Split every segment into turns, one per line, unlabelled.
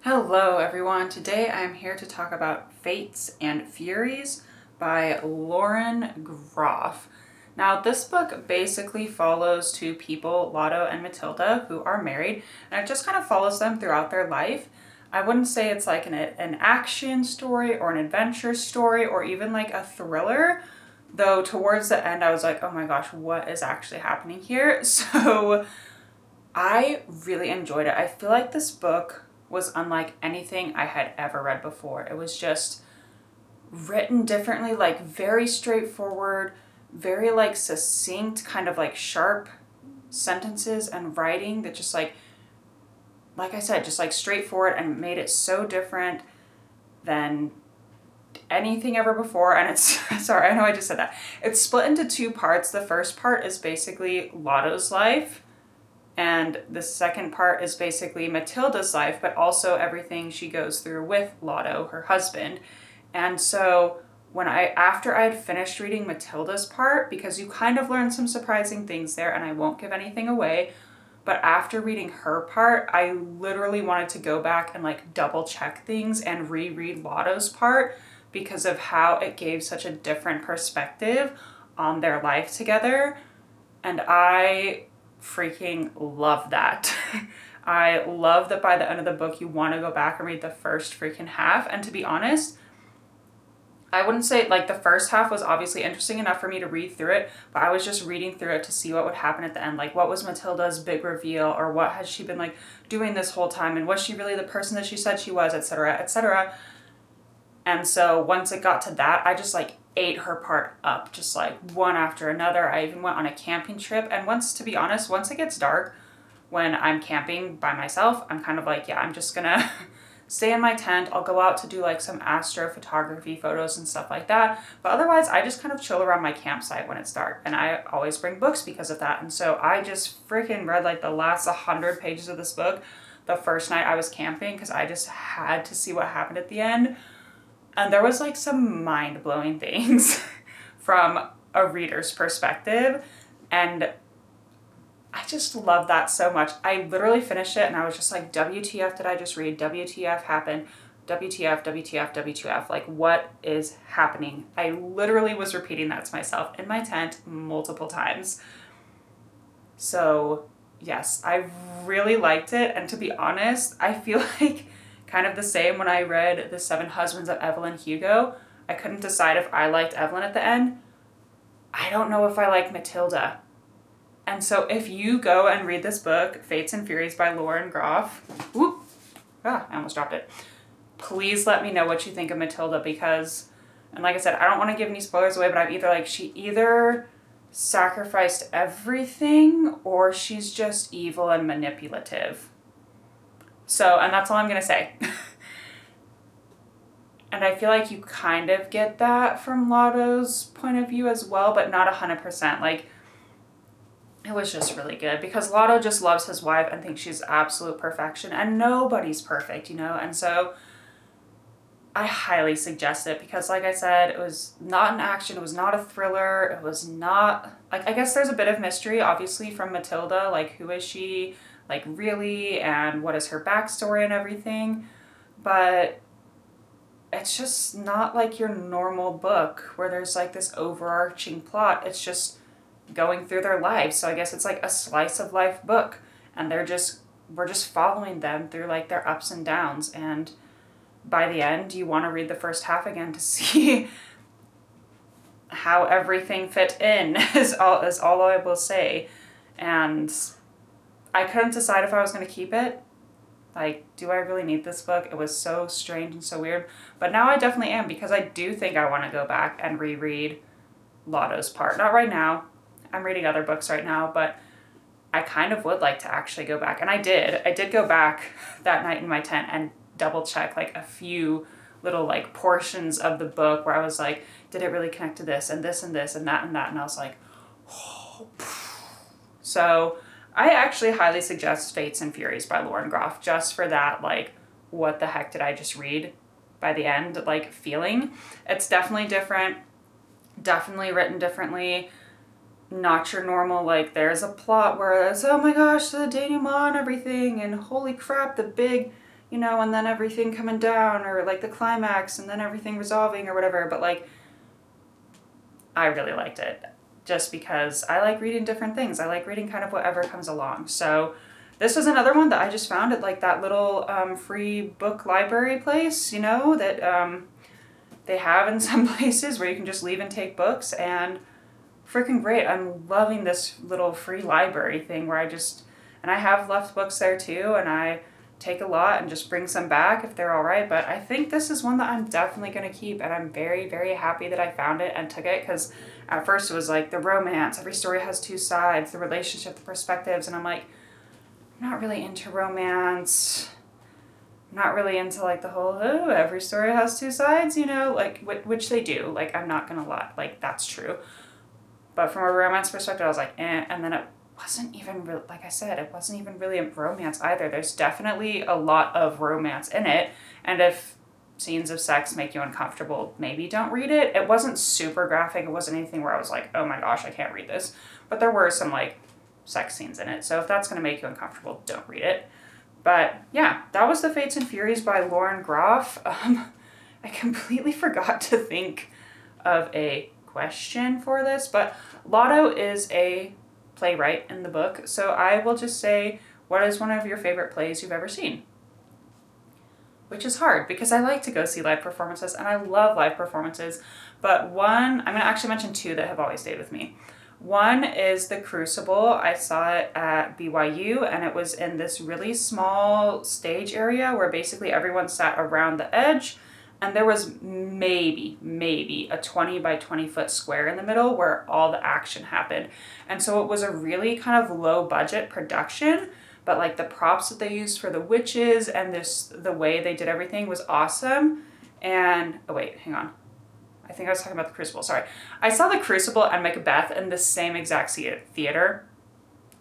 Hello everyone, today I'm here to talk about Fates and Furies by Lauren Groff. Now this book basically follows two people, Lotto and Matilda, who are married, and it just kind of follows them throughout their life. I wouldn't say it's like an action story or an adventure story or even like a thriller, though towards the end I was like, oh my gosh, what is actually happening here? So I really enjoyed it. I feel like this book was unlike anything I had ever read before. It was just written differently, like very straightforward, very like succinct, kind of like sharp sentences and writing that just like I said, just like straightforward and made it so different than anything ever before. And it's sorry, I know I just said that. It's split into two parts. The first part is basically Lotto's life, and the second part is basically Matilda's life, but also everything she goes through with Lotto, her husband. And so after I had finished reading Matilda's part, because you kind of learn some surprising things there, and I won't give anything away, but after reading her part, I literally wanted to go back and like double check things and reread Lotto's part because of how it gave such a different perspective on their life together. And I freaking love that. I love that by the end of the book, you want to go back and read the first freaking half. And to be honest, I wouldn't say like the first half was obviously interesting enough for me to read through it, but I was just reading through it to see what would happen at the end. Like, what was Matilda's big reveal, or what has she been like doing this whole time? And was she really the person that she said she was, etc., etc. And so once it got to that, I just like ate her part up, just like one after another. I even went on a camping trip. And to be honest, once it gets dark, when I'm camping by myself, I'm kind of like, yeah, I'm just gonna stay in my tent. I'll go out to do like some astrophotography photos and stuff like that. But otherwise, I just kind of chill around my campsite when it's dark. And I always bring books because of that. And so I just freaking read like the last 100 pages of this book the first night I was camping because I just had to see what happened at the end. And there was like some mind-blowing things from a reader's perspective. And I just love that so much. I literally finished it and I was just like, WTF did I just read? WTF happened? WTF, WTF, WTF. Like, what is happening? I literally was repeating that to myself in my tent multiple times. So, yes, I really liked it. And to be honest, I feel like kind of the same when I read The Seven Husbands of Evelyn Hugo. I couldn't decide if I liked Evelyn at the end. I don't know if I like Matilda. And so if you go and read this book, Fates and Furies by Lauren Groff, I almost dropped it. Please let me know what you think of Matilda because, and like I said, I don't want to give any spoilers away, but I'm either like, she either sacrificed everything or she's just evil and manipulative. So, and that's all I'm going to say. And I feel like you kind of get that from Lotto's point of view as well, but not 100%. Like, it was just really good because Lotto just loves his wife and thinks she's absolute perfection, and nobody's perfect, you know? And so I highly suggest it because, like I said, it was not an action, it was not a thriller, it was not, like, I guess there's a bit of mystery, obviously, from Matilda, like, who is she, like, really, and what is her backstory and everything, but it's just not like your normal book where there's, like, this overarching plot. It's just going through their lives, so I guess it's like a slice of life book, and we're just following them through, like, their ups and downs, and by the end, you want to read the first half again to see how everything fit in, is all I will say. And I couldn't decide if I was going to keep it. Like, do I really need this book? It was so strange and so weird. But now I definitely am, because I do think I want to go back and reread Lotto's part. Not right now. I'm reading other books right now, but I kind of would like to actually go back. And I did go back that night in my tent and double check like a few little like portions of the book where I was like, did it really connect to this and this and this and that and that? And I was like, oh. So I actually highly suggest Fates and Furies by Lauren Groff just for that, like, what the heck did I just read by the end, like, feeling. It's definitely different, definitely written differently, not your normal, like, there's a plot where it's, oh my gosh, the denouement and everything, and holy crap, the big, you know, and then everything coming down, or like the climax and then everything resolving or whatever. But like, I really liked it just because I like reading different things. I like reading kind of whatever comes along. So this was another one that I just found at like that little free book library place, you know, that they have in some places where you can just leave and take books, and freaking great. I'm loving this little free library thing where and I have left books there too, and I take a lot and just bring some back if they're all right. But I think this is one that I'm definitely going to keep, and I'm very, very happy that I found it and took it, because at first it was like the romance, every story has two sides, the relationship, the perspectives, and I'm like, I'm not really into romance. I'm not really into like the whole, oh, every story has two sides, you know, like, which they do. Like, I'm not going to lie, like, that's true. But from a romance perspective, I was like, eh. And then it wasn't even, like I said, it wasn't even really a romance either. There's definitely a lot of romance in it. And if scenes of sex make you uncomfortable, maybe don't read it. It wasn't super graphic. It wasn't anything where I was like, oh my gosh, I can't read this. But there were some like sex scenes in it. So if that's going to make you uncomfortable, don't read it. But yeah, that was The Fates and Furies by Lauren Groff. I completely forgot to think of a question for this, but Lotto is a playwright in the book, so I will just say, what is one of your favorite plays you've ever seen? Which is hard, because I like to go see live performances, and I love live performances, but one, I'm going to actually mention two that have always stayed with me. One is The Crucible. I saw it at BYU, and it was in this really small stage area where basically everyone sat around the edge, and there was maybe a 20 by 20 foot square in the middle where all the action happened. And so it was a really kind of low budget production, but like the props that they used for the witches and the way they did everything was awesome. And, oh wait, hang on. I think I was talking about The Crucible, sorry. I saw The Crucible and Macbeth in the same exact theater.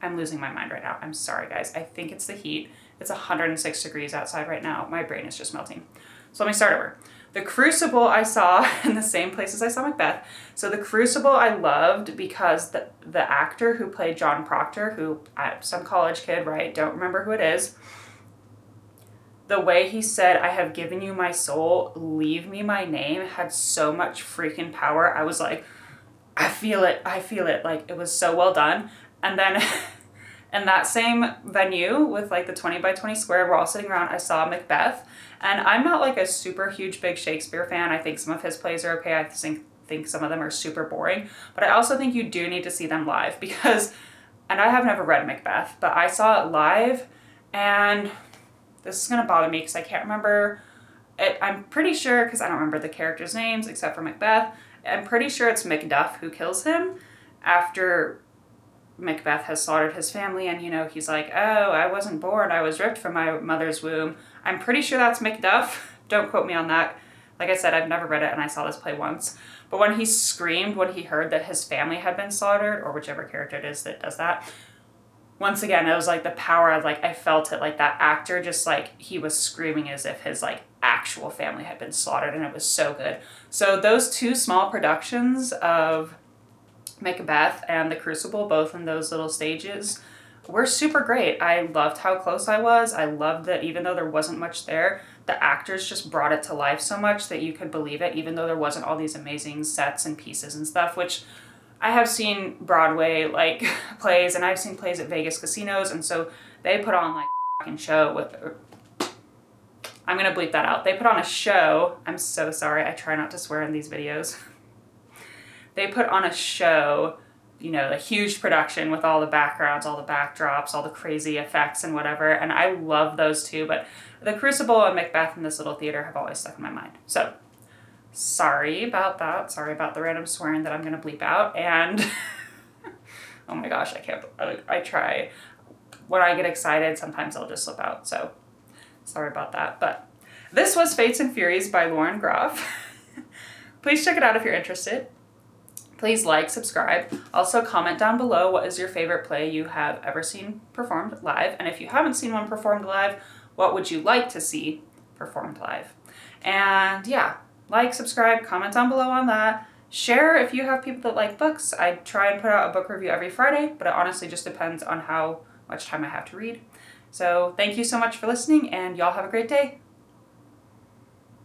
I'm losing my mind right now. I'm sorry, guys. I think it's the heat. It's 106 degrees outside right now. My brain is just melting. So let me start over. The Crucible I saw in the same place as I saw Macbeth. So The Crucible I loved because the actor who played John Proctor, who, some college kid, right? Don't remember who it is. The way he said, I have given you my soul, leave me my name, had so much freaking power. I was like, I feel it. Like, it was so well done. And then in that same venue with like the 20 by 20 square, we're all sitting around, I saw Macbeth. And I'm not like a super huge big Shakespeare fan. I think some of his plays are okay. I think some of them are super boring. But I also think you do need to see them live because, and I have never read Macbeth, but I saw it live, and this is going to bother me because I can't remember it. I'm pretty sure, because I don't remember the characters' names except for Macbeth, I'm pretty sure it's Macduff who kills him after Macbeth has slaughtered his family, and, you know, he's like, oh, I wasn't born, I was ripped from my mother's womb. I'm pretty sure that's Macduff. Don't quote me on that. Like I said, I've never read it, and I saw this play once. But when he screamed when he heard that his family had been slaughtered, or whichever character it is that does that, once again, it was like the power of, like, I felt it, like that actor just, like, he was screaming as if his, like, actual family had been slaughtered, and it was so good. So those two small productions of Macbeth and The Crucible, both in those little stages, were super great. I loved how close I was. I loved that even though there wasn't much there, the actors just brought it to life so much that you could believe it, even though there wasn't all these amazing sets and pieces and stuff, which I have seen Broadway, like, plays, and I've seen plays at Vegas casinos, and so they put on, like, a fucking show with... I'm gonna bleep that out. They put on a show. I'm so sorry. I try not to swear in these videos. They put on a show, you know, a huge production with all the backgrounds, all the backdrops, all the crazy effects and whatever, and I love those too, but The Crucible and Macbeth in this little theater have always stuck in my mind. So, sorry about that. Sorry about the random swearing that I'm going to bleep out, and oh my gosh, I try. When I get excited, sometimes I'll just slip out, so sorry about that. But this was Fates and Furies by Lauren Groff. Please check it out if you're interested. Please like, subscribe. Also comment down below what is your favorite play you have ever seen performed live. And if you haven't seen one performed live, what would you like to see performed live? And yeah, like, subscribe, comment down below on that. Share if you have people that like books. I try and put out a book review every Friday, but it honestly just depends on how much time I have to read. So thank you so much for listening, and y'all have a great day.